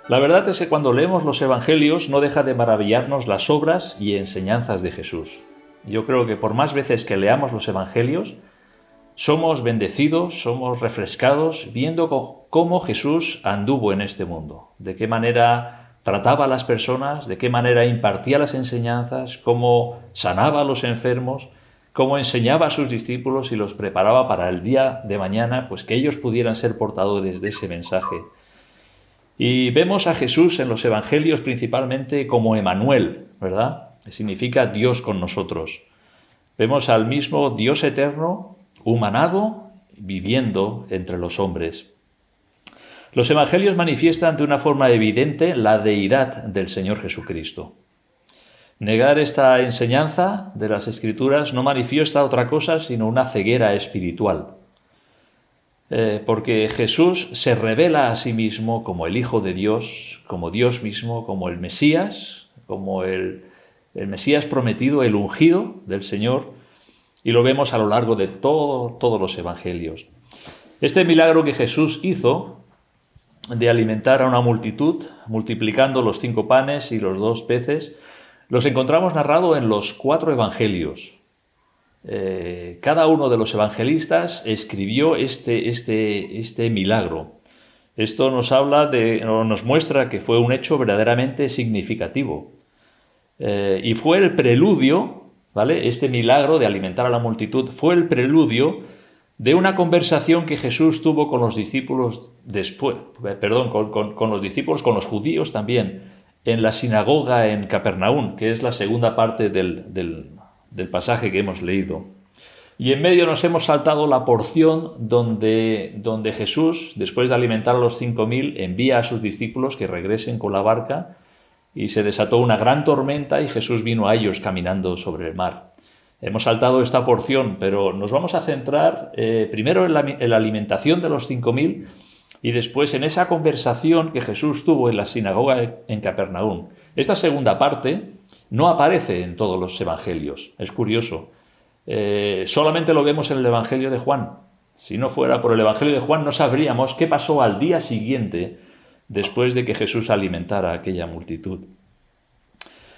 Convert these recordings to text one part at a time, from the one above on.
La verdad es que cuando leemos los Evangelios no deja de maravillarnos las obras y enseñanzas de Jesús. Yo creo que por más veces que leamos los Evangelios, somos bendecidos, somos refrescados viendo cómo Jesús anduvo en este mundo, de qué manera trataba a las personas, de qué manera impartía las enseñanzas, cómo sanaba a los enfermos, cómo enseñaba a sus discípulos y los preparaba para el día de mañana, pues que ellos pudieran ser portadores de ese mensaje. Y vemos a Jesús en los Evangelios principalmente como Emmanuel, ¿verdad? Que significa Dios con nosotros. Vemos al mismo Dios eterno, humanado, viviendo entre los hombres. Los Evangelios manifiestan de una forma evidente la deidad del Señor Jesucristo. Negar esta enseñanza de las Escrituras no manifiesta otra cosa sino una ceguera espiritual. Porque Jesús se revela a sí mismo como el Hijo de Dios, como Dios mismo, como el Mesías, como el Mesías prometido, el ungido del Señor, y lo vemos a lo largo de todos los Evangelios. Este milagro que Jesús hizo de alimentar a una multitud, multiplicando los 5 panes y los 2 peces, los encontramos narrado en los 4 Evangelios. Cada uno de los evangelistas escribió este milagro. Esto nos muestra que fue un hecho verdaderamente significativo. Y fue el preludio, ¿vale? Este milagro de alimentar a la multitud fue el preludio de una conversación que Jesús tuvo con los discípulos después, con los discípulos, con los judíos también, en la sinagoga en Capernaum, que es la segunda parte del pasaje que hemos leído. Y en medio nos hemos saltado la porción donde Jesús, después de alimentar a los 5.000, envía a sus discípulos que regresen con la barca, y se desató una gran tormenta y Jesús vino a ellos caminando sobre el mar. Hemos saltado esta porción, pero nos vamos a centrar primero en la alimentación de los 5.000 y después en esa conversación que Jesús tuvo en la sinagoga en Capernaum. Esta segunda parte no aparece en todos los evangelios, es curioso. Solamente lo vemos en el Evangelio de Juan. Si no fuera por el Evangelio de Juan no sabríamos qué pasó al día siguiente después de que Jesús alimentara a aquella multitud.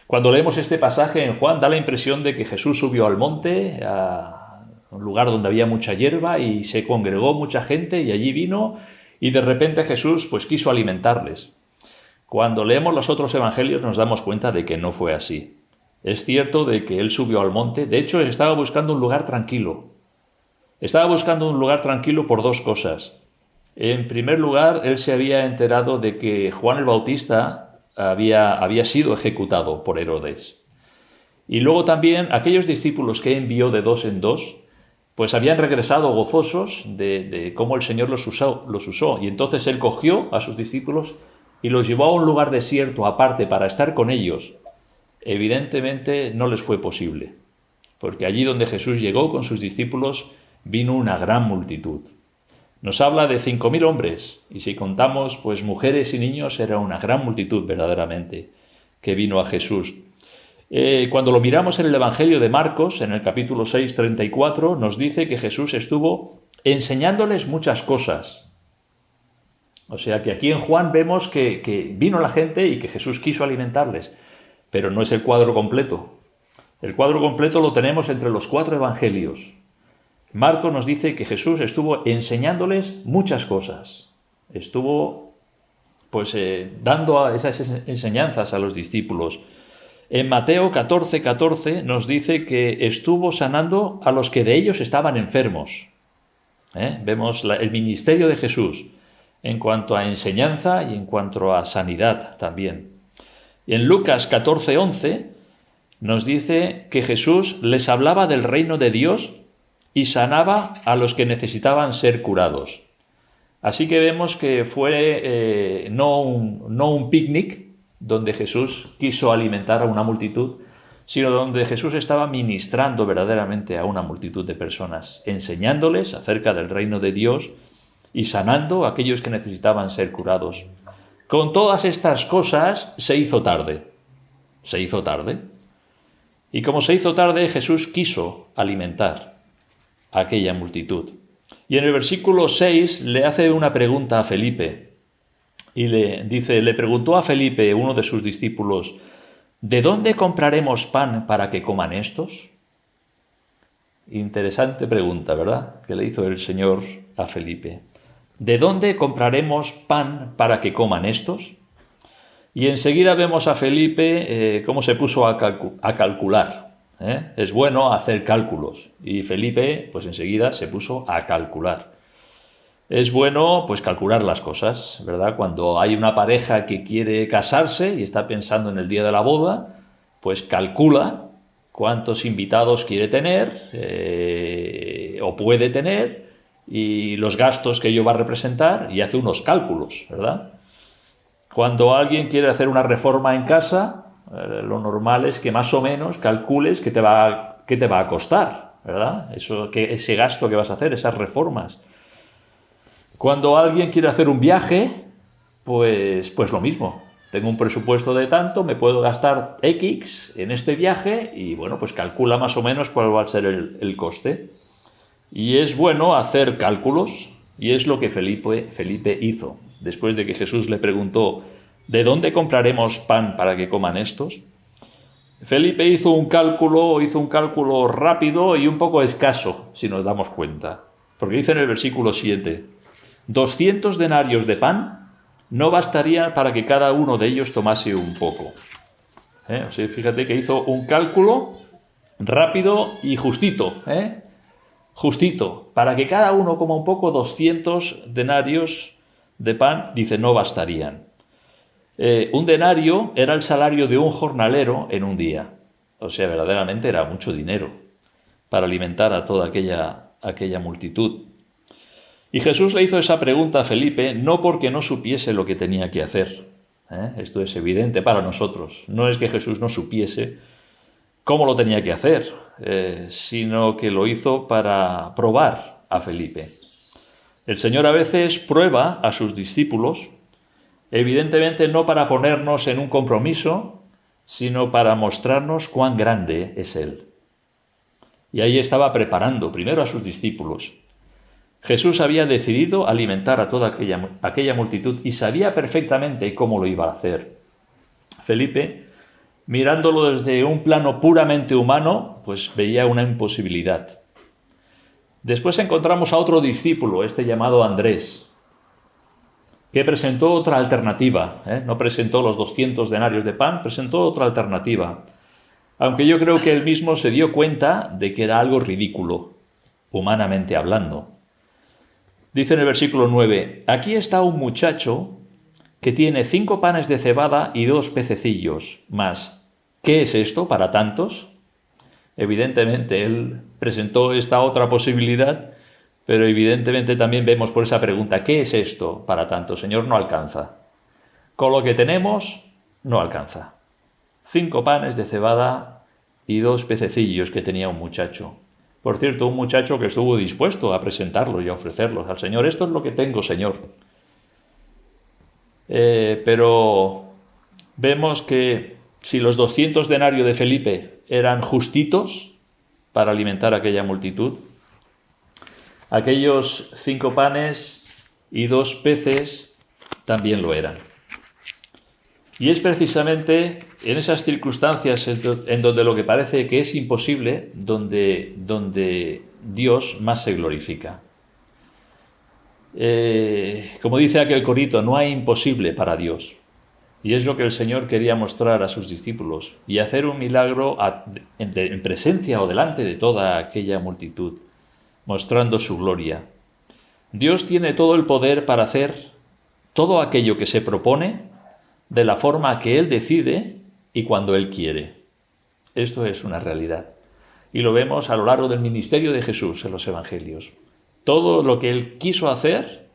Cuando leemos este pasaje en Juan da la impresión de que Jesús subió al monte, a un lugar donde había mucha hierba y se congregó mucha gente y allí vino y de repente Jesús pues quiso alimentarles. Cuando leemos los otros evangelios nos damos cuenta de que no fue así. Es cierto de que él subió al monte, de hecho estaba buscando un lugar tranquilo. Estaba buscando un lugar tranquilo por 2 cosas. En primer lugar, él se había enterado de que Juan el Bautista había sido ejecutado por Herodes. Y luego también aquellos discípulos que envió de 2 en 2, pues habían regresado gozosos de cómo el Señor los usó. Y entonces él cogió a sus discípulos y los llevó a un lugar desierto aparte para estar con ellos. Evidentemente no les fue posible, porque allí donde Jesús llegó con sus discípulos vino una gran multitud. Nos habla de 5.000 hombres, y si contamos pues mujeres y niños, era una gran multitud verdaderamente que vino a Jesús. Cuando lo miramos en el Evangelio de Marcos, en el capítulo 6, 34, nos dice que Jesús estuvo enseñándoles muchas cosas. O sea que aquí en Juan vemos que vino la gente y que Jesús quiso alimentarles, pero no es el cuadro completo. El cuadro completo lo tenemos entre los 4 evangelios. Marcos nos dice que Jesús estuvo enseñándoles muchas cosas. Estuvo dando esas enseñanzas a los discípulos. En Mateo 14:14 nos dice que estuvo sanando a los que de ellos estaban enfermos. Vemos el ministerio de Jesús en cuanto a enseñanza y en cuanto a sanidad también. Y en Lucas 14:11 nos dice que Jesús les hablaba del reino de Dios y sanaba a los que necesitaban ser curados. Así que vemos que fue no un picnic donde Jesús quiso alimentar a una multitud, sino donde Jesús estaba ministrando verdaderamente a una multitud de personas, enseñándoles acerca del reino de Dios y sanando a aquellos que necesitaban ser curados. Con todas estas cosas se hizo tarde. Se hizo tarde. Y como se hizo tarde, Jesús quiso alimentar a aquella multitud. Y en el versículo 6 le hace una pregunta a Felipe. y le preguntó a Felipe, uno de sus discípulos, ¿de dónde compraremos pan para que coman estos? Interesante pregunta, ¿verdad?, que le hizo el Señor a Felipe. ¿De dónde compraremos pan para que coman estos? Y enseguida vemos a Felipe cómo se puso a calcular. Es bueno hacer cálculos. Y Felipe, pues enseguida se puso a calcular. Es bueno, pues, calcular las cosas, ¿verdad? Cuando hay una pareja que quiere casarse y está pensando en el día de la boda, pues calcula cuántos invitados quiere tener o puede tener y los gastos que ello va a representar y hace unos cálculos, ¿verdad? Cuando alguien quiere hacer una reforma en casa, lo normal es que más o menos calcules qué te va a costar, ¿verdad? Ese gasto que vas a hacer, esas reformas. Cuando alguien quiere hacer un viaje, pues lo mismo. Tengo un presupuesto de tanto, me puedo gastar X en este viaje y, bueno, pues calcula más o menos cuál va a ser el coste. Y es bueno hacer cálculos, y es lo que Felipe hizo. Después de que Jesús le preguntó, ¿de dónde compraremos pan para que coman estos? Felipe hizo un cálculo rápido y un poco escaso, si nos damos cuenta. Porque dice en el versículo 7, 200 denarios de pan no bastarían para que cada uno de ellos tomase un poco. O sea, fíjate que hizo un cálculo rápido y justito, justito, para que cada uno coma un poco. 200 denarios de pan, dice, no bastarían. Un denario era el salario de un jornalero en un día. O sea, verdaderamente era mucho dinero para alimentar a toda aquella multitud. Y Jesús le hizo esa pregunta a Felipe no porque no supiese lo que tenía que hacer. Esto es evidente para nosotros. No es que Jesús no supiese cómo lo tenía que hacer, sino que lo hizo para probar a Felipe. El Señor a veces prueba a sus discípulos, evidentemente no para ponernos en un compromiso, sino para mostrarnos cuán grande es Él. Y ahí estaba preparando primero a sus discípulos. Jesús había decidido alimentar a toda aquella multitud y sabía perfectamente cómo lo iba a hacer. Felipe, mirándolo desde un plano puramente humano, pues veía una imposibilidad. Después encontramos a otro discípulo, llamado Andrés, que presentó otra alternativa. No presentó los 200 denarios de pan, presentó otra alternativa. Aunque yo creo que él mismo se dio cuenta de que era algo ridículo, humanamente hablando. Dice en el versículo 9, aquí está un muchacho que tiene 5 panes de cebada y 2 pececillos, mas ¿qué es esto para tantos? Evidentemente él presentó esta otra posibilidad, pero evidentemente también vemos por esa pregunta, ¿qué es esto para tantos? Señor, no alcanza. Con lo que tenemos, no alcanza. 5 panes de cebada y 2 pececillos que tenía un muchacho. Por cierto, un muchacho que estuvo dispuesto a presentarlos y a ofrecerlos al Señor. Esto es lo que tengo, Señor. Pero vemos que si los 200 denarios de Felipe eran justitos para alimentar a aquella multitud, aquellos 5 panes y 2 peces también lo eran. Y es precisamente en esas circunstancias en donde lo que parece que es imposible, donde Dios más se glorifica. Como dice aquel corito, no hay imposible para Dios. Y es lo que el Señor quería mostrar a sus discípulos y hacer un milagro en presencia o delante de toda aquella multitud, mostrando su gloria. Dios tiene todo el poder para hacer todo aquello que se propone de la forma que Él decide y cuando Él quiere. Esto es una realidad. Y lo vemos a lo largo del ministerio de Jesús en los Evangelios. Todo lo que Él quiso hacer,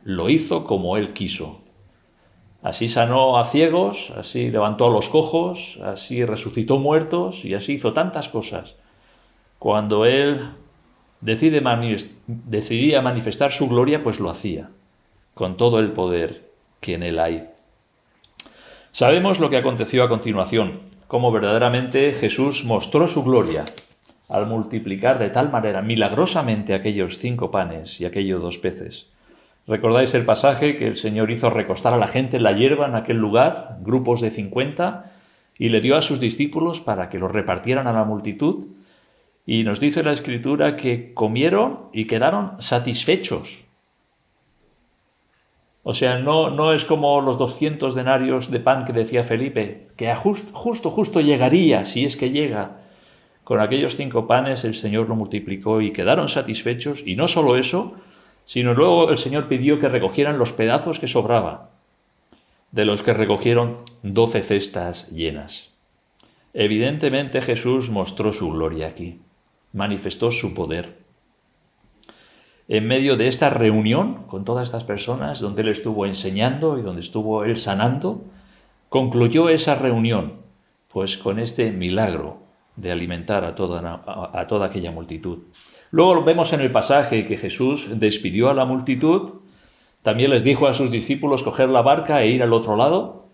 lo hizo como Él quiso. Así sanó a ciegos, así levantó a los cojos, así resucitó muertos y así hizo tantas cosas. Cuando Él decidía manifestar su gloria, pues lo hacía, con todo el poder que en Él hay. Sabemos lo que aconteció a continuación, cómo verdaderamente Jesús mostró su gloria al multiplicar de tal manera milagrosamente aquellos 5 panes y aquellos 2 peces. ¿Recordáis el pasaje que el Señor hizo recostar a la gente en la hierba en aquel lugar, grupos de 50, y le dio a sus discípulos para que los repartieran a la multitud? Y nos dice la Escritura que comieron y quedaron satisfechos. O sea, no es como los 200 denarios de pan que decía Felipe, que justo llegaría, si es que llega. Con aquellos 5 panes el Señor lo multiplicó y quedaron satisfechos. Y no solo eso, sino luego el Señor pidió que recogieran los pedazos que sobraban, de los que recogieron 12 cestas llenas. Evidentemente Jesús mostró su gloria aquí, manifestó su poder. En medio de esta reunión con todas estas personas, donde Él estuvo enseñando y donde estuvo Él sanando, concluyó esa reunión pues con este milagro de alimentar a toda aquella multitud. Luego vemos en el pasaje que Jesús despidió a la multitud, también les dijo a sus discípulos coger la barca e ir al otro lado,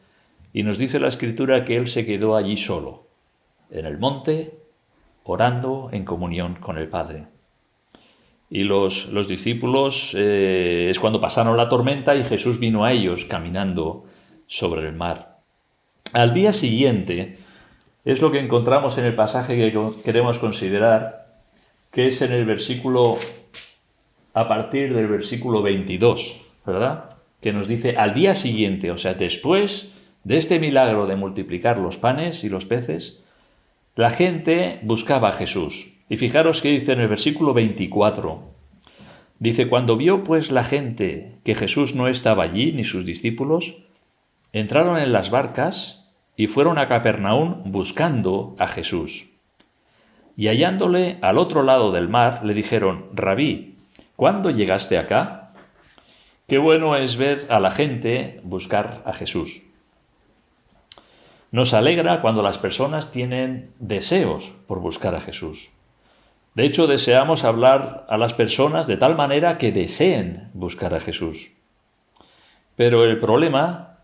y nos dice la Escritura que Él se quedó allí solo, en el monte, orando en comunión con el Padre. Y los discípulos es cuando pasaron la tormenta y Jesús vino a ellos caminando sobre el mar. Al día siguiente es lo que encontramos en el pasaje que queremos considerar, que es en el versículo, a partir del versículo 22, ¿verdad? Que nos dice al día siguiente, o sea, después de este milagro de multiplicar los panes y los peces, la gente buscaba a Jesús. Y fijaros que dice en el versículo 24, dice, cuando vio pues la gente que Jesús no estaba allí, ni sus discípulos, entraron en las barcas y fueron a Capernaum buscando a Jesús. Y hallándole al otro lado del mar, le dijeron, Rabí, ¿cuándo llegaste acá? Qué bueno es ver a la gente buscar a Jesús. Nos alegra cuando las personas tienen deseos por buscar a Jesús. De hecho, deseamos hablar a las personas de tal manera que deseen buscar a Jesús. Pero el problema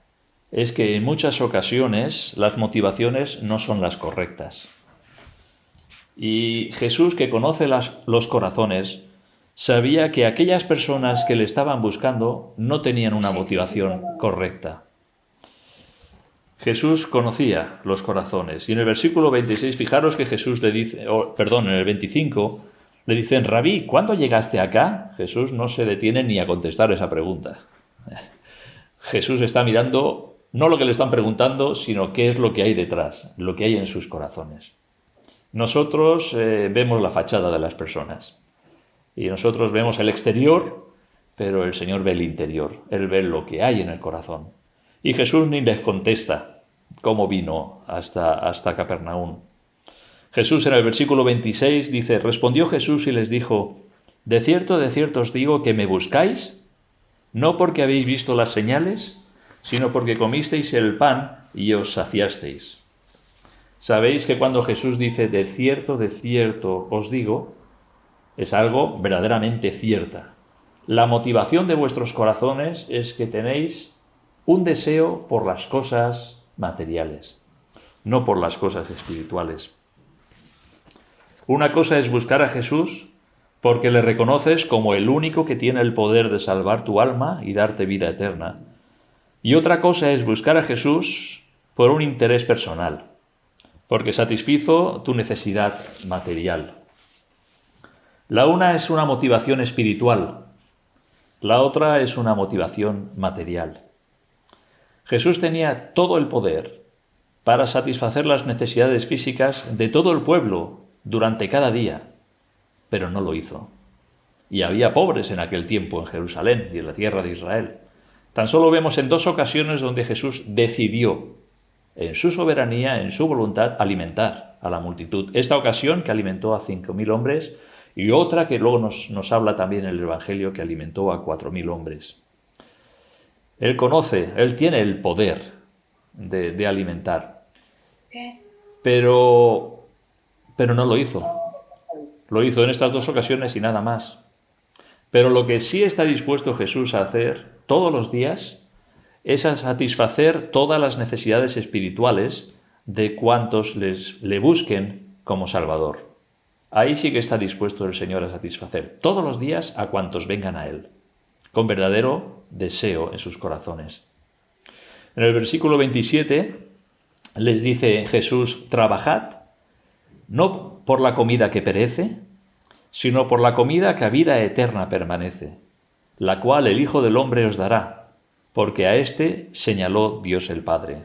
es que en muchas ocasiones las motivaciones no son las correctas. Y Jesús, que conoce los corazones, sabía que aquellas personas que le estaban buscando no tenían una motivación correcta. Jesús conocía los corazones. Y en el versículo 26, fijaros que Jesús le dice, en el 25, le dicen, Rabí, ¿cuándo llegaste acá? Jesús no se detiene ni a contestar esa pregunta. Jesús está mirando no lo que le están preguntando, sino qué es lo que hay detrás, lo que hay en sus corazones. Nosotros vemos la fachada de las personas y nosotros vemos el exterior, pero el Señor ve el interior, Él ve lo que hay en el corazón. Y Jesús ni les contesta cómo vino hasta Capernaum. Jesús en el versículo 26 dice, respondió Jesús y les dijo, de cierto os digo que me buscáis, no porque habéis visto las señales, sino porque comisteis el pan y os saciasteis. Sabéis que cuando Jesús dice, de cierto os digo, es algo verdaderamente cierta. La motivación de vuestros corazones es que tenéis un deseo por las cosas materiales, no por las cosas espirituales. Una cosa es buscar a Jesús porque le reconoces como el único que tiene el poder de salvar tu alma y darte vida eterna. Y otra cosa es buscar a Jesús por un interés personal, porque satisfizo tu necesidad material. La una es una motivación espiritual, la otra es una motivación material. Jesús tenía todo el poder para satisfacer las necesidades físicas de todo el pueblo durante cada día, pero no lo hizo. Y había pobres en aquel tiempo en Jerusalén y en la tierra de Israel. Tan solo vemos en 2 ocasiones donde Jesús decidió, en su soberanía, en su voluntad, alimentar a la multitud. Esta ocasión que alimentó a 5.000 hombres y otra que luego nos habla también en el Evangelio que alimentó a 4.000 hombres. Él conoce, Él tiene el poder de alimentar. Pero no lo hizo. Lo hizo en estas 2 ocasiones y nada más. Pero lo que sí está dispuesto Jesús a hacer todos los días es a satisfacer todas las necesidades espirituales de cuantos le busquen como Salvador. Ahí sí que está dispuesto el Señor a satisfacer todos los días a cuantos vengan a Él. con verdadero deseo en sus corazones. En el versículo 27 les dice Jesús: trabajad, no por la comida que perece, sino por la comida que a vida eterna permanece, la cual el Hijo del Hombre os dará, porque a éste señaló Dios el Padre.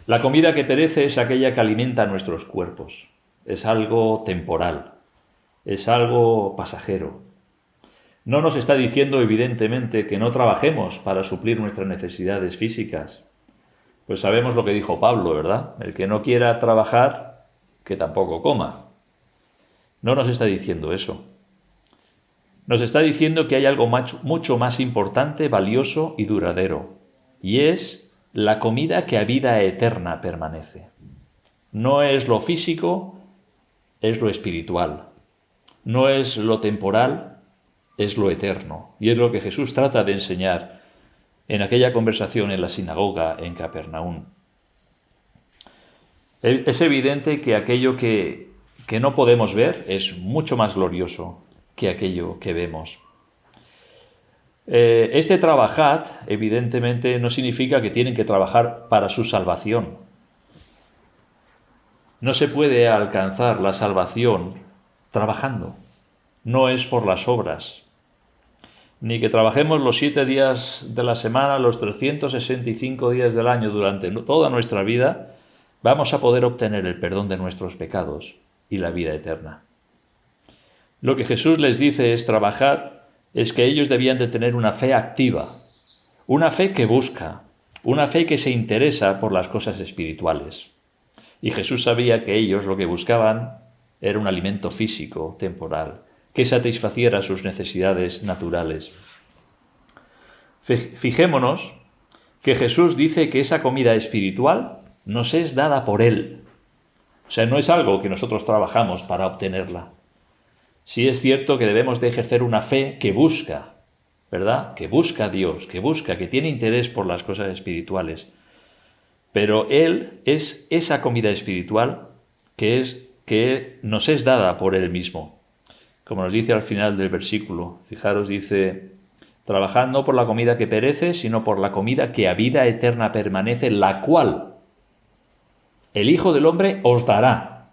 La comida que perece es aquella que alimenta nuestros cuerpos, es algo temporal, es algo pasajero. No nos está diciendo, evidentemente, que no trabajemos para suplir nuestras necesidades físicas. Pues sabemos lo que dijo Pablo, ¿verdad? El que no quiera trabajar, que tampoco coma. No nos está diciendo eso. Nos está diciendo que hay algo mucho más importante, valioso y duradero, y es la comida que a vida eterna permanece. No es lo físico, es lo espiritual. No es lo temporal, es lo eterno. Y es lo que Jesús trata de enseñar en aquella conversación en la sinagoga en Capernaum. Es evidente que aquello que no podemos ver es mucho más glorioso que aquello que vemos. Este trabajad, evidentemente, no significa que tienen que trabajar para su salvación. No se puede alcanzar la salvación trabajando. No es por las obras. Ni que trabajemos los 7 días de la semana, los 365 días del año durante toda nuestra vida, vamos a poder obtener el perdón de nuestros pecados y la vida eterna. Lo que Jesús les dice es trabajar, es que ellos debían de tener una fe activa, una fe que busca, una fe que se interesa por las cosas espirituales. Y Jesús sabía que ellos lo que buscaban era un alimento físico, temporal, que satisfaciera sus necesidades naturales. Fijémonos que Jesús dice que esa comida espiritual nos es dada por Él. O sea, no es algo que nosotros trabajamos para obtenerla. Sí es cierto que debemos de ejercer una fe que busca, ¿verdad? Que busca a Dios, que tiene interés por las cosas espirituales. Pero Él es esa comida espiritual que nos es dada por Él mismo. Como nos dice al final del versículo, fijaros, dice: trabajad no por la comida que perece, sino por la comida que a vida eterna permanece, la cual el Hijo del Hombre os dará,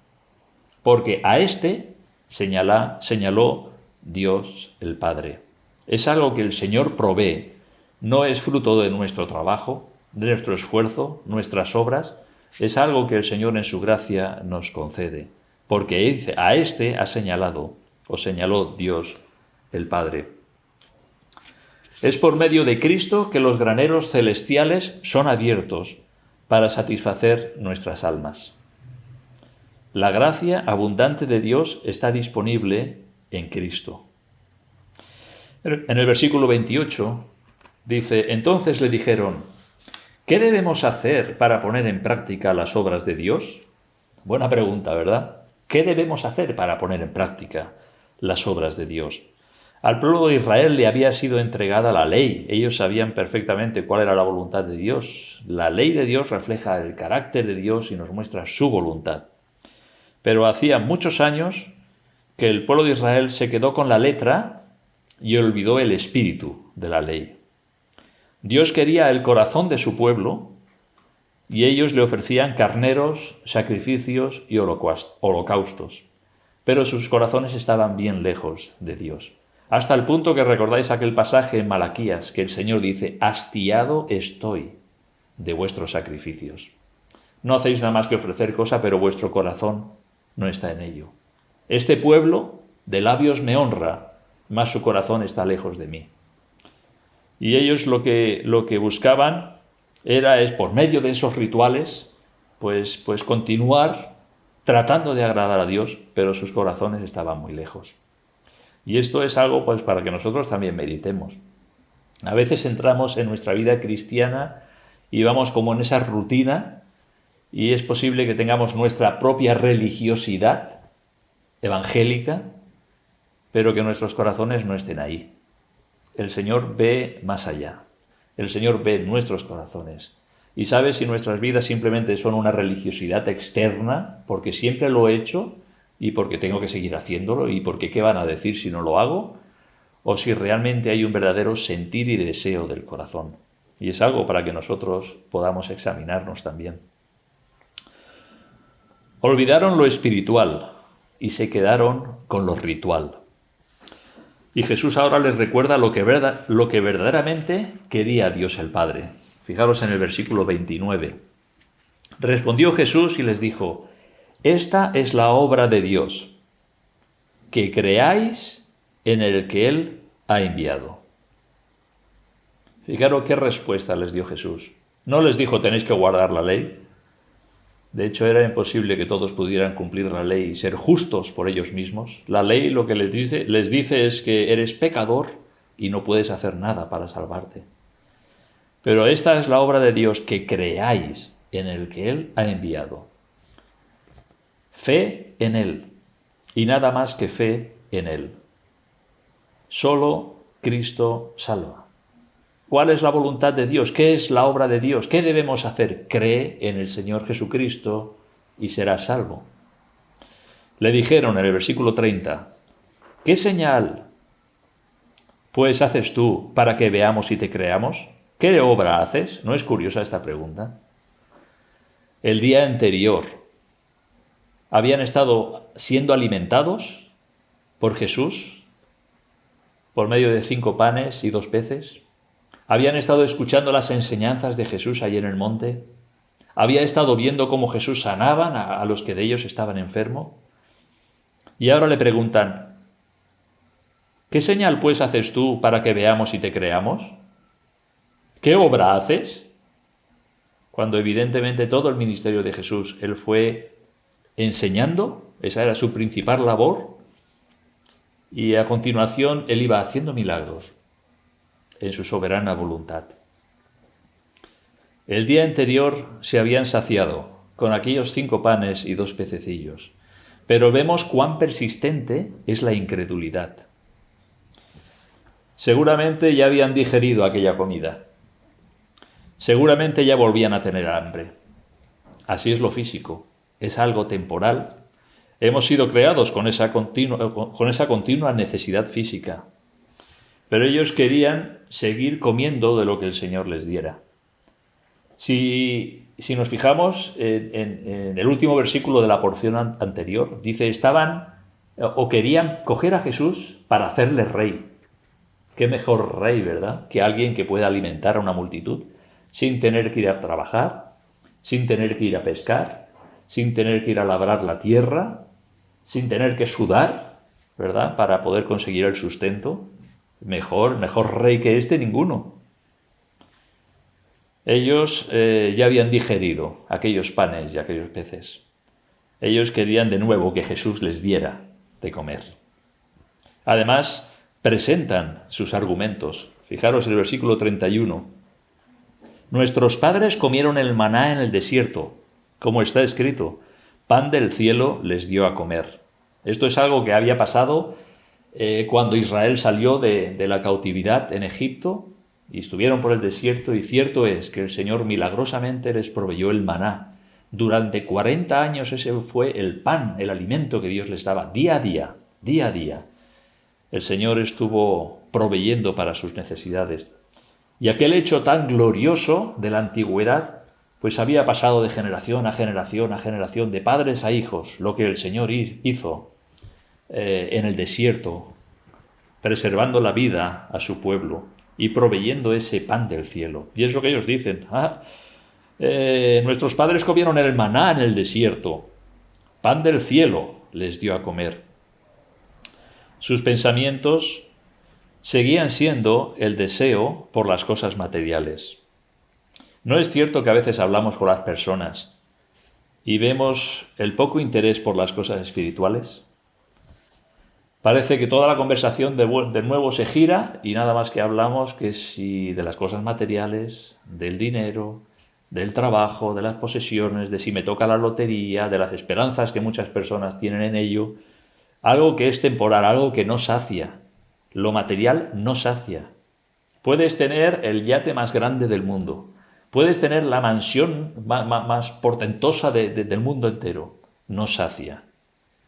porque a éste señaló Dios el Padre. Es algo que el Señor provee, no es fruto de nuestro trabajo, de nuestro esfuerzo, nuestras obras, es algo que el Señor en su gracia nos concede, porque a éste ha señalado o señaló Dios el Padre. Es por medio de Cristo que los graneros celestiales son abiertos para satisfacer nuestras almas. La gracia abundante de Dios está disponible en Cristo. En el versículo 28 dice: entonces le dijeron: ¿qué debemos hacer para poner en práctica las obras de Dios? Buena pregunta, ¿verdad? ¿Qué debemos hacer para poner en práctica las obras de Dios? Al pueblo de Israel le había sido entregada la ley. Ellos sabían perfectamente cuál era la voluntad de Dios. La ley de Dios refleja el carácter de Dios y nos muestra su voluntad. Pero hacía muchos años que el pueblo de Israel se quedó con la letra y olvidó el espíritu de la ley. Dios quería el corazón de su pueblo y ellos le ofrecían carneros, sacrificios y holocaustos. Pero sus corazones estaban bien lejos de Dios. Hasta el punto que recordáis aquel pasaje en Malaquías que el Señor dice: hastiado estoy de vuestros sacrificios. No hacéis nada más que ofrecer cosa, pero vuestro corazón no está en ello. Este pueblo de labios me honra, mas su corazón está lejos de mí. Y ellos lo que buscaban es por medio de esos rituales, pues continuar tratando de agradar a Dios, pero sus corazones estaban muy lejos. Y esto es algo pues para que nosotros también meditemos. A veces entramos en nuestra vida cristiana y vamos como en esa rutina, y es posible que tengamos nuestra propia religiosidad evangélica, pero que nuestros corazones no estén ahí. El Señor ve más allá. El Señor ve nuestros corazones. Y sabe si nuestras vidas simplemente son una religiosidad externa, porque siempre lo he hecho y porque tengo que seguir haciéndolo y porque qué van a decir si no lo hago, o si realmente hay un verdadero sentir y deseo del corazón. Y es algo para que nosotros podamos examinarnos también. Olvidaron lo espiritual y se quedaron con lo ritual. Y Jesús ahora les recuerda lo que verdaderamente quería Dios el Padre. Fijaros en el versículo 29. Respondió Jesús y les dijo: esta es la obra de Dios, que creáis en el que Él ha enviado. Fijaros qué respuesta les dio Jesús. No les dijo: tenéis que guardar la ley. De hecho, era imposible que todos pudieran cumplir la ley y ser justos por ellos mismos. La ley lo que les dice es que eres pecador y no puedes hacer nada para salvarte. Pero esta es la obra de Dios, que creáis en el que Él ha enviado. Fe en Él, y nada más que fe en Él. Solo Cristo salva. ¿Cuál es la voluntad de Dios? ¿Qué es la obra de Dios? ¿Qué debemos hacer? Cree en el Señor Jesucristo y serás salvo. Le dijeron en el versículo 30, ¿qué señal pues haces tú para que veamos y te creamos? ¿Qué obra haces? ¿No es curiosa esta pregunta? El día anterior habían estado siendo alimentados por Jesús por medio de 5 panes y 2 peces. Habían estado escuchando las enseñanzas de Jesús allí en el monte. Había estado viendo cómo Jesús sanaban a los que de ellos estaban enfermos. Y ahora le preguntan, ¿qué señal pues haces tú para que veamos y te creamos? ¿Qué obra haces? Cuando evidentemente todo el ministerio de Jesús, Él fue enseñando, esa era su principal labor, y a continuación Él iba haciendo milagros en su soberana voluntad. El día anterior se habían saciado con aquellos 5 panes y 2 pececillos, pero vemos cuán persistente es la incredulidad. Seguramente ya habían digerido aquella comida. Seguramente ya volvían a tener hambre. Así es lo físico, es algo temporal. Hemos sido creados con esa continua necesidad física. Pero ellos querían seguir comiendo de lo que el Señor les diera. Si nos fijamos en el último versículo de la porción anterior, dice, querían coger a Jesús para hacerle rey. Qué mejor rey, ¿verdad?, que alguien que pueda alimentar a una multitud sin tener que ir a trabajar, sin tener que ir a pescar, sin tener que ir a labrar la tierra, sin tener que sudar, ¿verdad?, para poder conseguir el sustento. Mejor rey que este, ninguno. Ellos ya habían digerido aquellos panes y aquellos peces. Ellos querían de nuevo que Jesús les diera de comer. Además, presentan sus argumentos. Fijaros el versículo 31. Nuestros padres comieron el maná en el desierto, como está escrito, pan del cielo les dio a comer. Esto es algo que había pasado cuando Israel salió de la cautividad en Egipto y estuvieron por el desierto, y cierto es que el Señor milagrosamente les proveyó el maná. Durante 40 años ese fue el pan, el alimento que Dios les daba día a día, día a día. El Señor estuvo proveyendo para sus necesidades. Y aquel hecho tan glorioso de la antigüedad, pues había pasado de generación a generación a generación, de padres a hijos, lo que el Señor hizo en el desierto, preservando la vida a su pueblo y proveyendo ese pan del cielo. Y es lo que ellos dicen. Nuestros padres comieron el maná en el desierto, pan del cielo les dio a comer. Sus pensamientos seguían siendo el deseo por las cosas materiales. ¿No es cierto que a veces hablamos con las personas y vemos el poco interés por las cosas espirituales? Parece que toda la conversación de nuevo se gira y nada más que hablamos que si de las cosas materiales, del dinero, del trabajo, de las posesiones, de si me toca la lotería, de las esperanzas que muchas personas tienen en ello, algo que es temporal, algo que no sacia. Lo material no sacia. Puedes tener el yate más grande del mundo, puedes tener la mansión más portentosa del mundo entero, no sacia.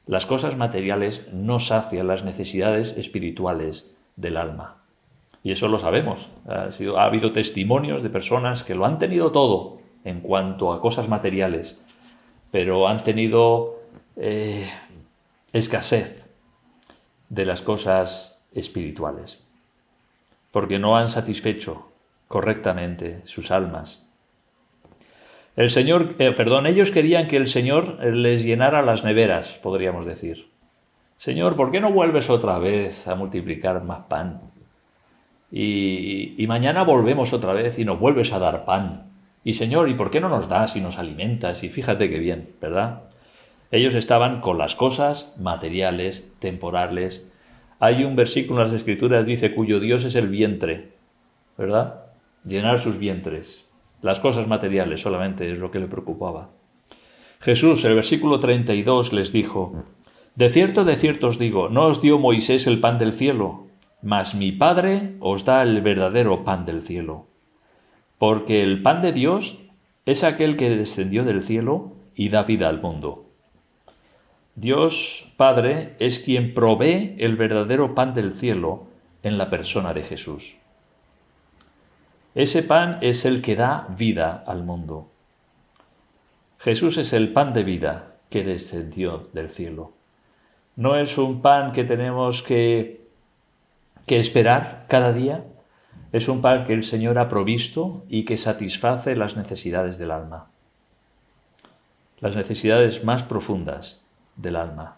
Las cosas materiales no sacian las necesidades espirituales del alma. Y eso lo sabemos. Ha habido testimonios de personas que lo han tenido todo en cuanto a cosas materiales, pero han tenido escasez de las cosas espirituales, porque no han satisfecho correctamente sus almas. Ellos querían que el Señor les llenara las neveras, podríamos decir. Señor, ¿por qué no vuelves otra vez a multiplicar más pan? Y mañana volvemos otra vez y nos vuelves a dar pan. Y Señor, ¿y por qué no nos das y nos alimentas? Y fíjate qué bien, ¿verdad? Ellos estaban con las cosas materiales, temporales. Hay un versículo en las Escrituras, dice, cuyo Dios es el vientre, ¿verdad? Llenar sus vientres. Las cosas materiales solamente es lo que le preocupaba. Jesús, el versículo 32, les dijo, de cierto os digo, no os dio Moisés el pan del cielo, mas mi Padre os da el verdadero pan del cielo. Porque el pan de Dios es aquel que descendió del cielo y da vida al mundo. Dios Padre es quien provee el verdadero pan del cielo en la persona de Jesús. Ese pan es el que da vida al mundo. Jesús es el pan de vida que descendió del cielo. No es un pan que tenemos que esperar cada día, es un pan que el Señor ha provisto y que satisface las necesidades del alma, las necesidades más profundas del alma.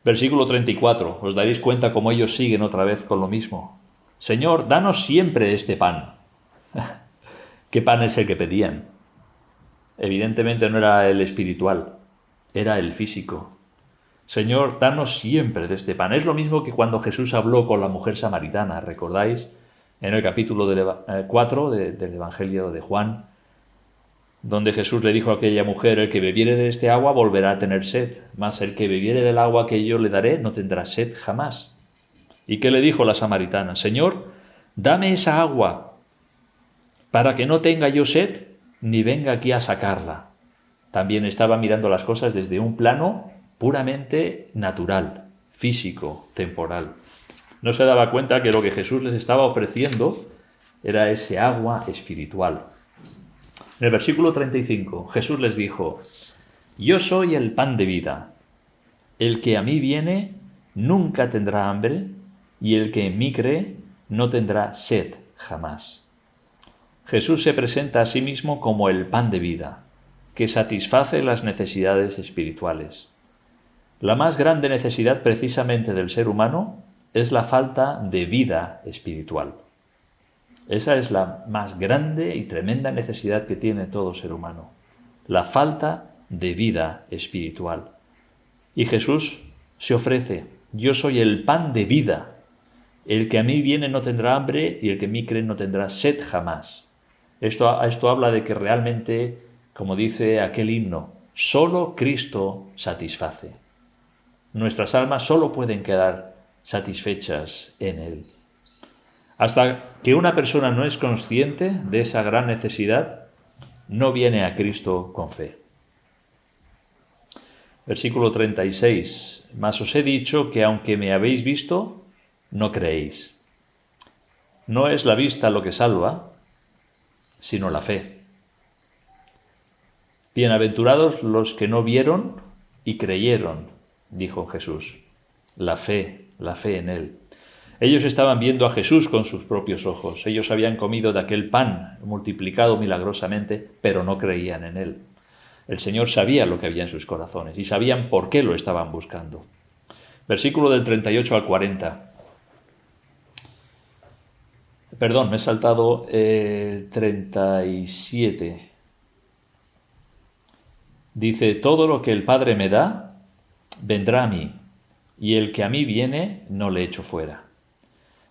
Versículo 34, os daréis cuenta cómo ellos siguen otra vez con lo mismo. Señor, danos siempre este pan. ¿Qué pan es el que pedían? Evidentemente no era el espiritual, era el físico. Señor, danos siempre de este pan. Es lo mismo que cuando Jesús habló con la mujer samaritana, ¿recordáis? En el capítulo 4 del Evangelio de Juan, donde Jesús le dijo a aquella mujer, el que bebiere de este agua volverá a tener sed, mas el que bebiere del agua que yo le daré no tendrá sed jamás. ¿Y qué le dijo la samaritana? Señor, dame esa agua para que no tenga yo sed ni venga aquí a sacarla. También estaba mirando las cosas desde un plano puramente natural, físico, temporal. No se daba cuenta que lo que Jesús les estaba ofreciendo era ese agua espiritual. En el versículo 35, Jesús les dijo, yo soy el pan de vida. El que a mí viene nunca tendrá hambre, y el que en mí cree no tendrá sed jamás. Jesús se presenta a sí mismo como el pan de vida, que satisface las necesidades espirituales. La más grande necesidad precisamente del ser humano es la falta de vida espiritual. Esa es la más grande y tremenda necesidad que tiene todo ser humano, la falta de vida espiritual. Y Jesús se ofrece, yo soy el pan de vida, el que a mí viene no tendrá hambre y el que en mí cree no tendrá sed jamás. Esto habla de que realmente, como dice aquel himno, solo Cristo satisface. Nuestras almas solo pueden quedar satisfechas en Él. Hasta que una persona no es consciente de esa gran necesidad, no viene a Cristo con fe. Versículo 36. Mas os he dicho que aunque me habéis visto, no creéis. No es la vista lo que salva, sino la fe. Bienaventurados los que no vieron y creyeron, dijo Jesús. La fe en Él. Ellos estaban viendo a Jesús con sus propios ojos. Ellos habían comido de aquel pan multiplicado milagrosamente, pero no creían en Él. El Señor sabía lo que había en sus corazones y sabían por qué lo estaban buscando. Versículo del 38 al 40. Perdón, me he saltado el 37. Dice, todo lo que el Padre me da, vendrá a mí, y el que a mí viene, no le echo fuera.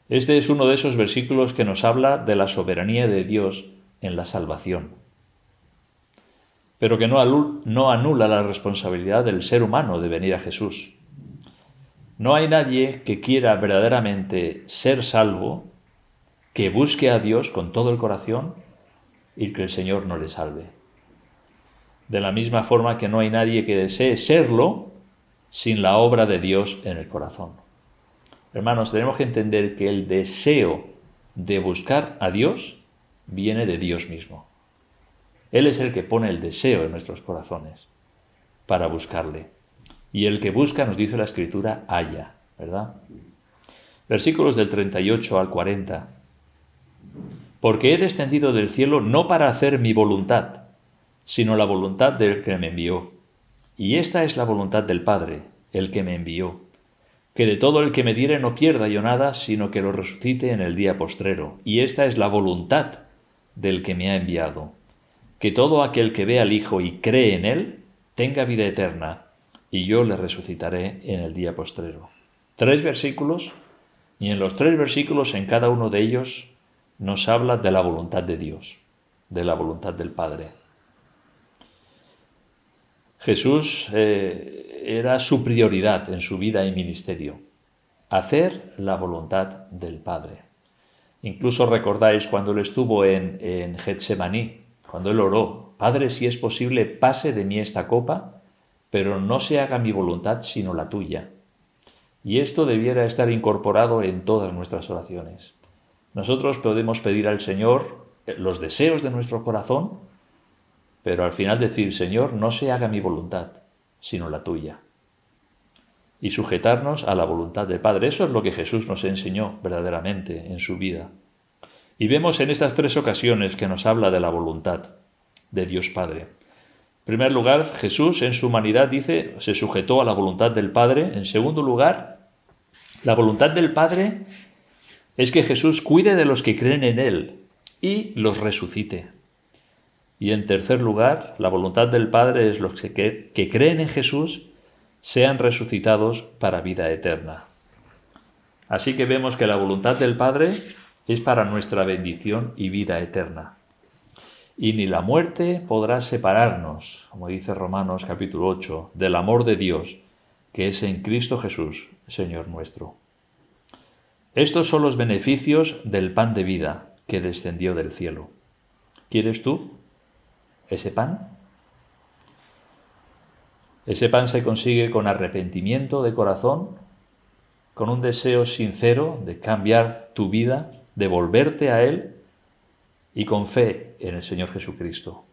Este es uno de esos versículos que nos habla de la soberanía de Dios en la salvación, pero que no anula la responsabilidad del ser humano de venir a Jesús. No hay nadie que quiera verdaderamente ser salvo, que busque a Dios con todo el corazón y que el Señor no le salve. De la misma forma que no hay nadie que desee serlo sin la obra de Dios en el corazón. Hermanos, tenemos que entender que el deseo de buscar a Dios viene de Dios mismo. Él es el que pone el deseo en nuestros corazones para buscarle. Y el que busca, nos dice la Escritura, halla, ¿verdad? Versículos del 38 al 40. Porque he descendido del cielo no para hacer mi voluntad, sino la voluntad del que me envió. Y esta es la voluntad del Padre, el que me envió, que de todo el que me diere no pierda yo nada, sino que lo resucite en el día postrero. Y esta es la voluntad del que me ha enviado, que todo aquel que ve al Hijo y cree en él, tenga vida eterna, y yo le resucitaré en el día postrero. 3 versículos, y en los 3 versículos, en cada uno de ellos, nos habla de la voluntad de Dios, de la voluntad del Padre. Jesús era su prioridad en su vida y ministerio, hacer la voluntad del Padre. Incluso recordáis cuando él estuvo en Getsemaní, cuando él oró, Padre, si es posible, pase de mí esta copa, pero no se haga mi voluntad sino la tuya. Y esto debiera estar incorporado en todas nuestras oraciones. Nosotros podemos pedir al Señor los deseos de nuestro corazón, pero al final decir, Señor, no se haga mi voluntad, sino la tuya. Y sujetarnos a la voluntad del Padre. Eso es lo que Jesús nos enseñó verdaderamente en su vida. Y vemos en estas 3 ocasiones que nos habla de la voluntad de Dios Padre. En primer lugar, Jesús en su humanidad dice, se sujetó a la voluntad del Padre. En segundo lugar, la voluntad del Padre es que Jesús cuide de los que creen en Él y los resucite. Y en tercer lugar, la voluntad del Padre es los que creen en Jesús sean resucitados para vida eterna. Así que vemos que la voluntad del Padre es para nuestra bendición y vida eterna. Y ni la muerte podrá separarnos, como dice Romanos capítulo 8, del amor de Dios, que es en Cristo Jesús, Señor nuestro. Estos son los beneficios del pan de vida que descendió del cielo. ¿Quieres tú ese pan? Ese pan se consigue con arrepentimiento de corazón, con un deseo sincero de cambiar tu vida, de volverte a Él y con fe en el Señor Jesucristo.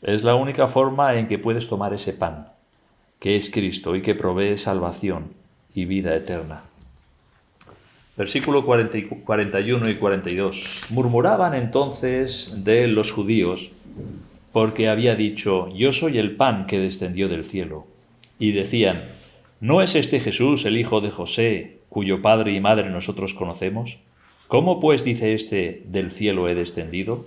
Es la única forma en que puedes tomar ese pan, que es Cristo y que provee salvación y vida eterna. Versículo 41 y 42. Murmuraban entonces de los judíos, porque había dicho, yo soy el pan que descendió del cielo. Y decían, ¿no es este Jesús el hijo de José, cuyo padre y madre nosotros conocemos? ¿Cómo pues dice este, del cielo he descendido?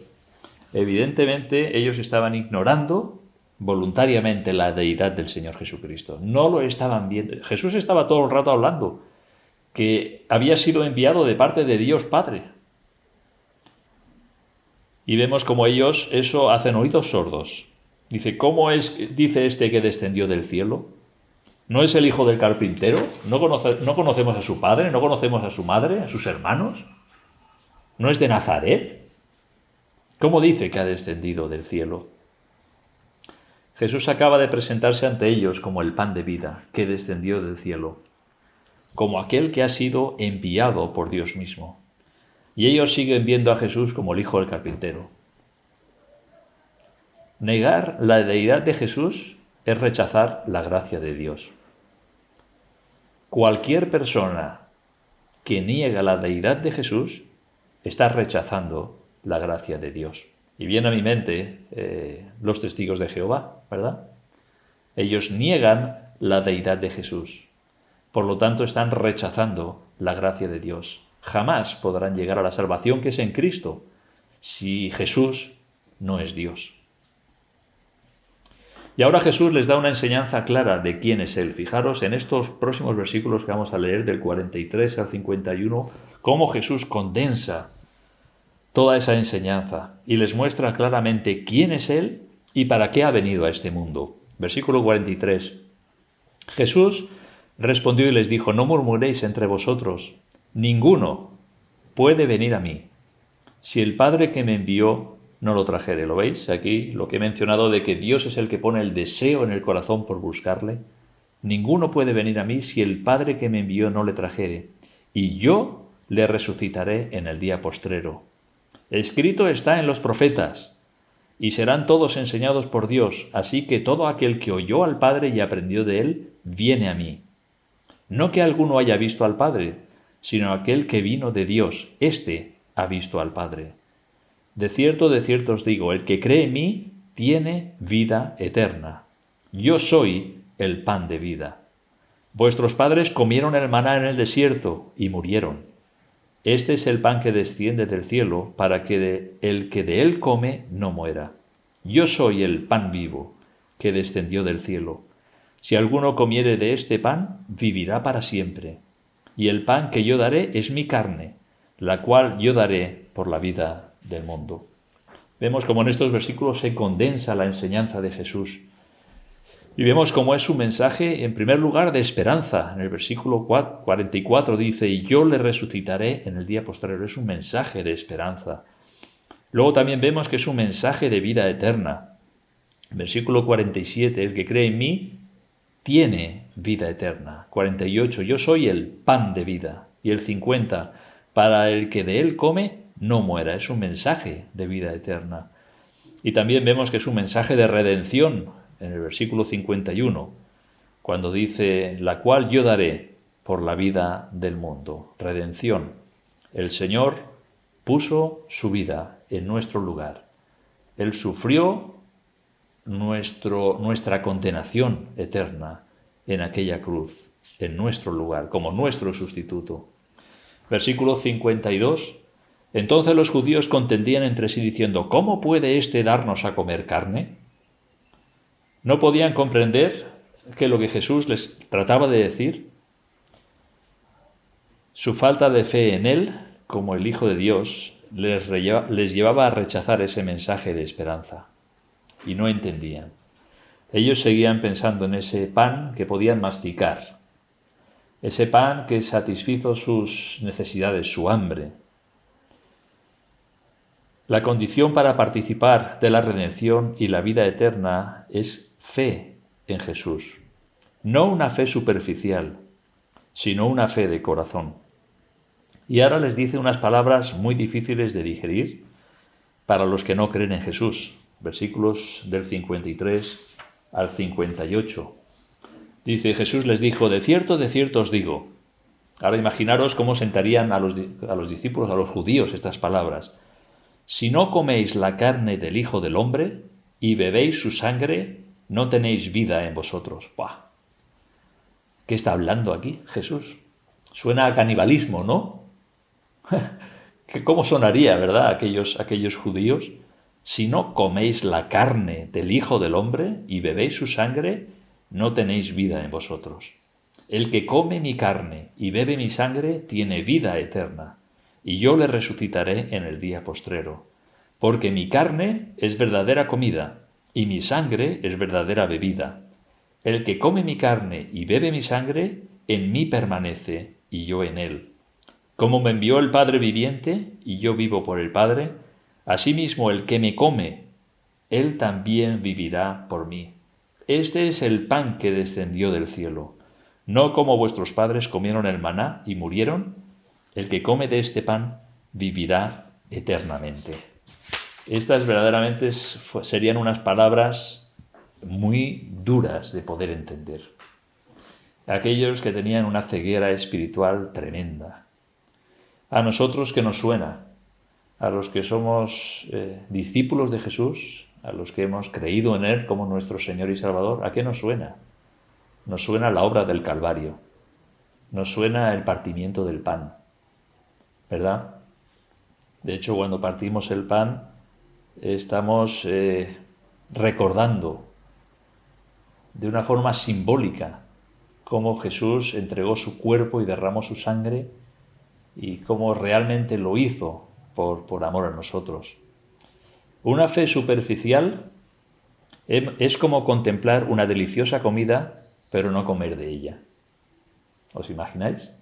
Evidentemente ellos estaban ignorando voluntariamente la deidad del Señor Jesucristo. No lo estaban viendo. Jesús estaba todo el rato hablando que había sido enviado de parte de Dios Padre. Y vemos como ellos eso hacen oídos sordos. Dice, ¿cómo dice este que descendió del cielo? ¿No es el hijo del carpintero? ¿No conocemos a su padre? ¿No conocemos a su madre? ¿A sus hermanos? ¿No es de Nazaret? ¿Cómo dice que ha descendido del cielo? Jesús acaba de presentarse ante ellos como el pan de vida que descendió del cielo, como aquel que ha sido enviado por Dios mismo. Y ellos siguen viendo a Jesús como el hijo del carpintero. Negar la deidad de Jesús es rechazar la gracia de Dios. Cualquier persona que niega la deidad de Jesús está rechazando la gracia de Dios. Y viene a mi mente los testigos de Jehová, ¿verdad? Ellos niegan la deidad de Jesús. Por lo tanto, están rechazando la gracia de Dios. Jamás podrán llegar a la salvación que es en Cristo si Jesús no es Dios. Y ahora Jesús les da una enseñanza clara de quién es Él. Fijaros en estos próximos versículos que vamos a leer del 43 al 51, cómo Jesús condensa toda esa enseñanza y les muestra claramente quién es Él y para qué ha venido a este mundo. Versículo 43. Jesús respondió y les dijo, no murmuréis entre vosotros, ninguno puede venir a mí, si el Padre que me envió no lo trajere. ¿Lo veis? Aquí lo que he mencionado de que Dios es el que pone el deseo en el corazón por buscarle. Ninguno puede venir a mí si el Padre que me envió no le trajere. y yo le resucitaré en el día postrero. Escrito está en los profetas, y serán todos enseñados por Dios, así que todo aquel que oyó al Padre y aprendió de él, viene a mí. No que alguno haya visto al Padre, sino aquel que vino de Dios, éste ha visto al Padre. De cierto os digo, el que cree en mí tiene vida eterna. Yo soy el pan de vida. Vuestros padres comieron el maná en el desierto y murieron. Este es el pan que desciende del cielo, para que el que de él come no muera. Yo soy el pan vivo, que descendió del cielo. Si alguno comiere de este pan, vivirá para siempre. Y el pan que yo daré es mi carne, la cual yo daré por la vida del mundo. Vemos cómo en estos versículos se condensa la enseñanza de Jesús. Y vemos cómo es su mensaje, en primer lugar, de esperanza. En el versículo 44 dice, y yo le resucitaré en el día postrero. Es un mensaje de esperanza. Luego también vemos que es un mensaje de vida eterna. Versículo 47, el que cree en mí tiene vida eterna. 48, yo soy el pan de vida. Y el 50, para el que de él come, no muera. Es un mensaje de vida eterna. Y también vemos que es un mensaje de redención. En el versículo 51, cuando dice, la cual yo daré por la vida del mundo. Redención. El Señor puso su vida en nuestro lugar. Él sufrió nuestra condenación eterna en aquella cruz, en nuestro lugar, como nuestro sustituto. Versículo 52. Entonces los judíos contendían entre sí diciendo, ¿cómo puede éste darnos a comer carne? No podían comprender que lo que Jesús les trataba de decir, su falta de fe en Él, como el Hijo de Dios, les llevaba a rechazar ese mensaje de esperanza. Y no entendían. Ellos seguían pensando en ese pan que podían masticar, ese pan que satisfizo sus necesidades, su hambre. La condición para participar de la redención y la vida eterna es fe en Jesús. No una fe superficial, sino una fe de corazón. Y ahora les dice unas palabras muy difíciles de digerir para los que no creen en Jesús. Versículos del 53 al 58. Dice, Jesús les dijo, de cierto os digo. Ahora imaginaros cómo sentarían a los discípulos, a los judíos, estas palabras. Si no coméis la carne del Hijo del Hombre y bebéis su sangre, no tenéis vida en vosotros. ¡Buah! ¿Qué está hablando aquí Jesús? Suena a canibalismo, ¿no? ¿Cómo sonaría, verdad, aquellos judíos? Si no coméis la carne del Hijo del Hombre y bebéis su sangre, no tenéis vida en vosotros. El que come mi carne y bebe mi sangre tiene vida eterna, y yo le resucitaré en el día postrero. Porque mi carne es verdadera comida, y mi sangre es verdadera bebida. El que come mi carne y bebe mi sangre, en mí permanece, y yo en él. Como me envió el Padre viviente, y yo vivo por el Padre, asimismo el que me come, él también vivirá por mí. Este es el pan que descendió del cielo. No como vuestros padres comieron el maná y murieron, el que come de este pan vivirá eternamente. Estas verdaderamente serían unas palabras muy duras de poder entender. Aquellos que tenían una ceguera espiritual tremenda. A nosotros, ¿qué nos suena? A los que somos discípulos de Jesús, a los que hemos creído en Él como nuestro Señor y Salvador, ¿a qué nos suena? Nos suena la obra del Calvario, nos suena el partimiento del pan, ¿verdad? De hecho, cuando partimos el pan, estamos recordando de una forma simbólica cómo Jesús entregó su cuerpo y derramó su sangre y cómo realmente lo hizo por amor a nosotros. Una fe superficial es como contemplar una deliciosa comida, pero no comer de ella. ¿Os imagináis?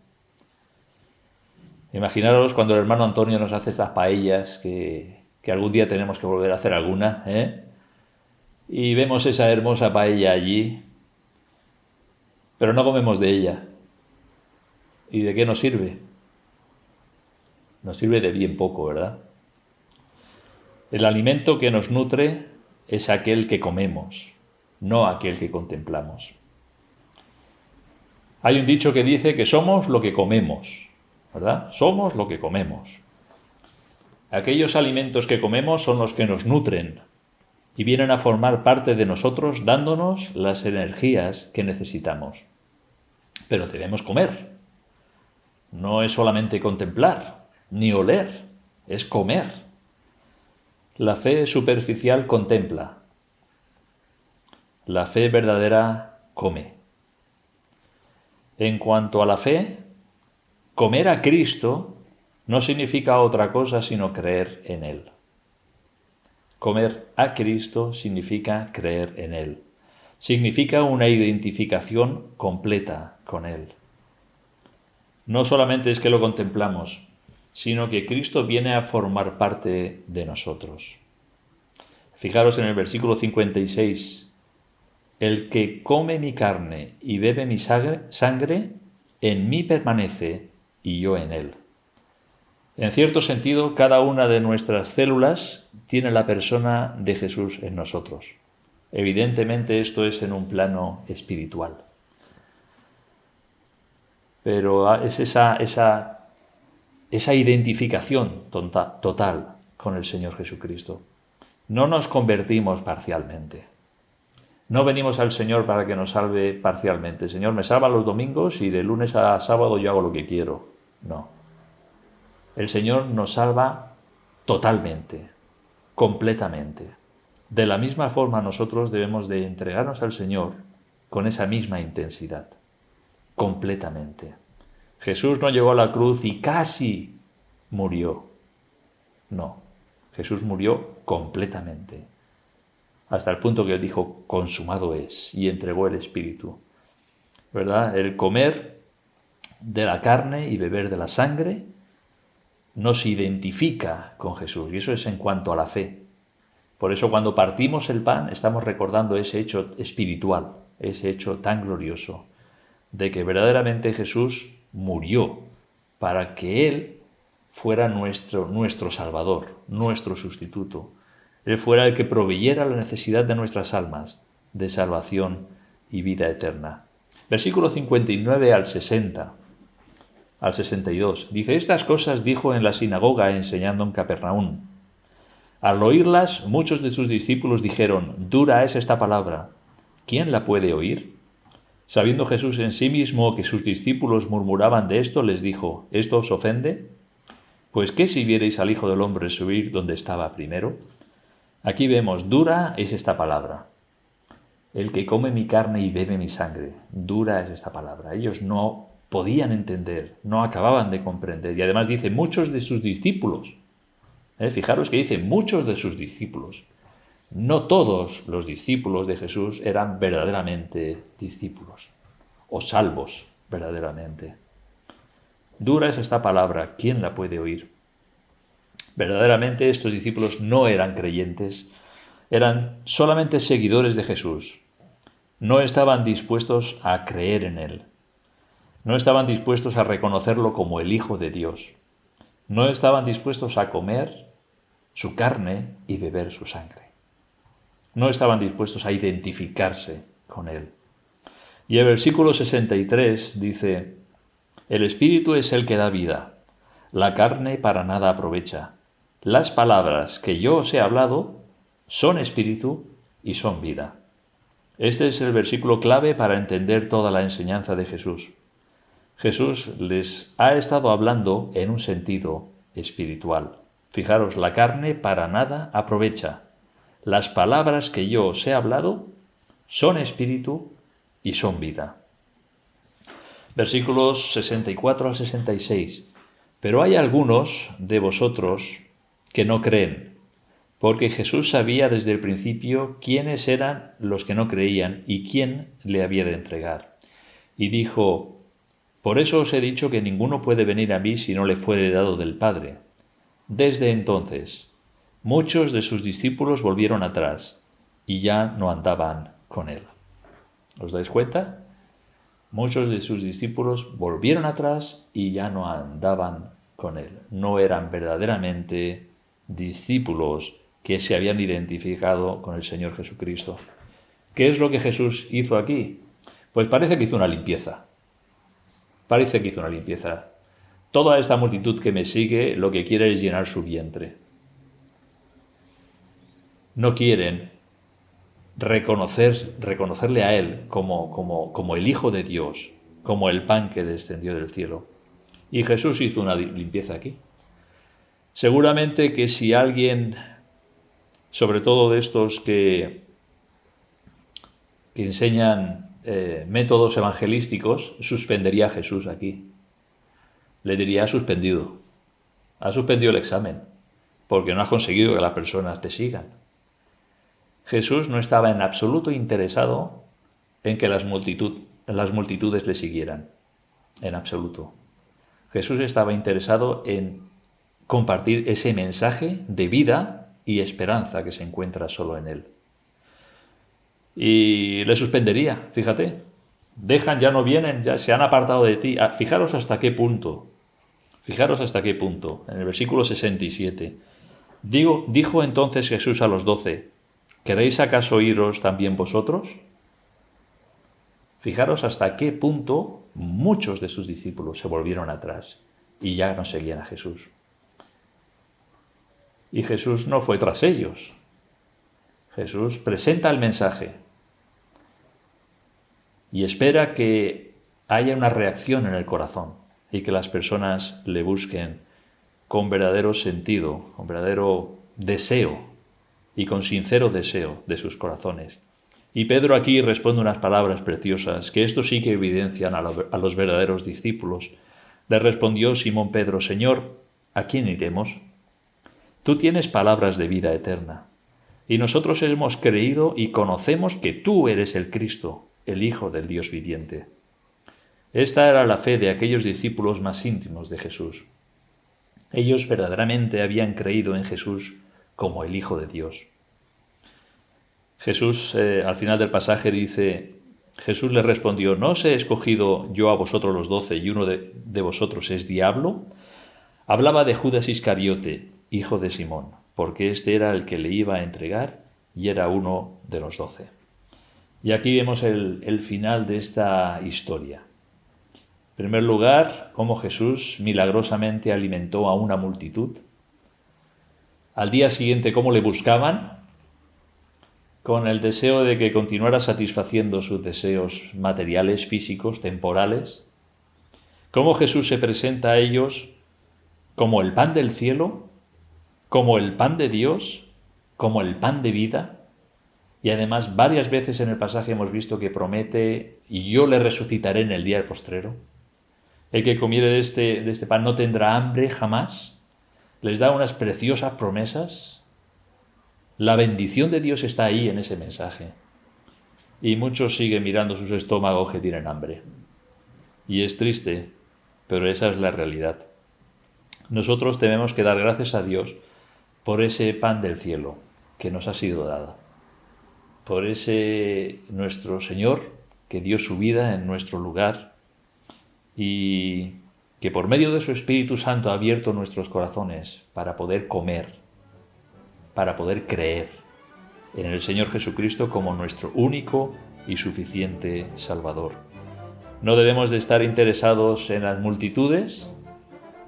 Imaginaros cuando el hermano Antonio nos hace estas paellas, que algún día tenemos que volver a hacer alguna, y vemos esa hermosa paella allí, pero no comemos de ella. ¿Y de qué nos sirve? nos sirve de bien poco, ¿verdad? El alimento que nos nutre es aquel que comemos, no aquel que contemplamos. Hay un dicho que dice que somos lo que comemos, ¿verdad? Somos lo que comemos. Aquellos alimentos que comemos son los que nos nutren y vienen a formar parte de nosotros dándonos las energías que necesitamos. Pero debemos comer. No es solamente contemplar, ni oler, es comer. La fe superficial contempla. La fe verdadera come. En cuanto a la fe, comer a Cristo no significa otra cosa sino creer en Él. Comer a Cristo significa creer en Él. Significa una identificación completa con Él. No solamente es que lo contemplamos, sino que Cristo viene a formar parte de nosotros. Fijaros en el versículo 56. El que come mi carne y bebe mi sangre, en mí permanece y yo en él. En cierto sentido, cada una de nuestras células tiene la persona de Jesús en nosotros. Evidentemente esto es en un plano espiritual. Pero es esa identificación total con el Señor Jesucristo. No nos convertimos parcialmente. No venimos al Señor para que nos salve parcialmente. Señor, me salva los domingos y de lunes a sábado yo hago lo que quiero. No. El Señor nos salva totalmente, completamente. De la misma forma nosotros debemos de entregarnos al Señor con esa misma intensidad, completamente. Jesús no llegó a la cruz y casi murió. No, Jesús murió completamente. Hasta el punto que él dijo, consumado es, y entregó el Espíritu. ¿Verdad? El comer de la carne y beber de la sangre nos identifica con Jesús, y eso es en cuanto a la fe. Por eso cuando partimos el pan estamos recordando ese hecho espiritual, ese hecho tan glorioso, de que verdaderamente Jesús murió para que Él fuera nuestro Salvador, nuestro sustituto. Él fuera el que proveyera la necesidad de nuestras almas de salvación y vida eterna. Versículo 59 al 60, al 62. Dice, estas cosas dijo en la sinagoga enseñando en Capernaum. Al oírlas, muchos de sus discípulos dijeron, dura es esta palabra, ¿quién la puede oír? Sabiendo Jesús en sí mismo que sus discípulos murmuraban de esto, les dijo, ¿esto os ofende? Pues ¿qué si vierais al Hijo del Hombre subir donde estaba primero? Aquí vemos, dura es esta palabra. El que come mi carne y bebe mi sangre, dura es esta palabra. Ellos no podían entender, no acababan de comprender. Y además dice, muchos de sus discípulos. Fijaros que dice, muchos de sus discípulos. No todos los discípulos de Jesús eran verdaderamente discípulos o salvos verdaderamente. Dura es esta palabra, ¿quién la puede oír? Verdaderamente estos discípulos no eran creyentes, eran solamente seguidores de Jesús. No estaban dispuestos a creer en Él. No estaban dispuestos a reconocerlo como el Hijo de Dios. No estaban dispuestos a comer su carne y beber su sangre. No estaban dispuestos a identificarse con Él. Y el versículo 63 dice, el Espíritu es el que da vida, la carne para nada aprovecha. Las palabras que yo os he hablado son espíritu y son vida. Este es el versículo clave para entender toda la enseñanza de Jesús. Jesús les ha estado hablando en un sentido espiritual. Fijaros, la carne para nada aprovecha. Las palabras que yo os he hablado son espíritu y son vida. Versículos 64 al 66. Pero hay algunos de vosotros que no creen, porque Jesús sabía desde el principio quiénes eran los que no creían y quién le había de entregar. Y dijo, por eso os he dicho que ninguno puede venir a mí si no le fuere dado del Padre. Desde entonces, muchos de sus discípulos volvieron atrás y ya no andaban con él. ¿Os dais cuenta? Muchos de sus discípulos volvieron atrás y ya no andaban con él. No eran verdaderamente discípulos que se habían identificado con el Señor Jesucristo. ¿Qué es lo que Jesús hizo aquí? Pues parece que hizo una limpieza. Parece que hizo una limpieza. Toda esta multitud que me sigue lo que quiere es llenar su vientre. No quieren reconocerle a Él como el Hijo de Dios, como el pan que descendió del cielo. Y Jesús hizo una limpieza aquí. Seguramente que si alguien, sobre todo de estos que enseñan métodos evangelísticos, suspendería a Jesús aquí. Le diría: has suspendido el examen, porque no has conseguido que las personas te sigan. Jesús no estaba en absoluto interesado en que las multitudes le siguieran, en absoluto. Jesús estaba interesado en compartir ese mensaje de vida y esperanza que se encuentra solo en Él. Y le suspendería, fíjate. Ya no vienen, ya se han apartado de ti. Fijaros hasta qué punto. En el versículo 67. Dijo entonces Jesús a los 12: ¿queréis acaso iros también vosotros? Fijaros hasta qué punto muchos de sus discípulos se volvieron atrás y ya no seguían a Jesús. Y Jesús no fue tras ellos. Jesús presenta el mensaje y espera que haya una reacción en el corazón y que las personas le busquen con verdadero sentido, con verdadero deseo y con sincero deseo de sus corazones. Y Pedro aquí responde unas palabras preciosas, que esto sí que evidencian a los verdaderos discípulos. Le respondió Simón Pedro: Señor, ¿a quién iremos? Tú tienes palabras de vida eterna, y nosotros hemos creído y conocemos que tú eres el Cristo, el Hijo del Dios viviente. Esta era la fe de aquellos discípulos más íntimos de Jesús. Ellos verdaderamente habían creído en Jesús como el Hijo de Dios. Jesús, al final del pasaje dice: Jesús le respondió: ¿no os he escogido yo a vosotros los 12 y uno de vosotros es diablo? Hablaba de Judas Iscariote, hijo de Simón, porque este era el que le iba a entregar y era uno de los 12. Y aquí vemos el final de esta historia. En primer lugar, cómo Jesús milagrosamente alimentó a una multitud. Al día siguiente, cómo le buscaban, con el deseo de que continuara satisfaciendo sus deseos materiales, físicos, temporales. Cómo Jesús se presenta a ellos como el pan del cielo, como el pan de Dios, como el pan de vida. Y además varias veces en el pasaje hemos visto que promete: y yo le resucitaré en el día postrero. El que comiere de este pan no tendrá hambre jamás. Les da unas preciosas promesas. La bendición de Dios está ahí en ese mensaje. Y muchos siguen mirando sus estómagos que tienen hambre. Y es triste, pero esa es la realidad. Nosotros tenemos que dar gracias a Dios por ese pan del cielo que nos ha sido dado. Por ese nuestro Señor que dio su vida en nuestro lugar y que por medio de su Espíritu Santo ha abierto nuestros corazones para poder comer, para poder creer en el Señor Jesucristo como nuestro único y suficiente Salvador. No debemos de estar interesados en las multitudes,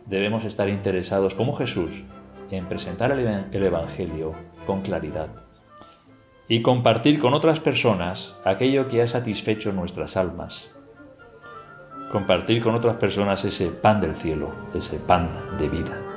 debemos estar interesados como Jesús en presentar el Evangelio con claridad y compartir con otras personas aquello que ha satisfecho nuestras almas. Compartir con otras personas ese pan del cielo, ese pan de vida.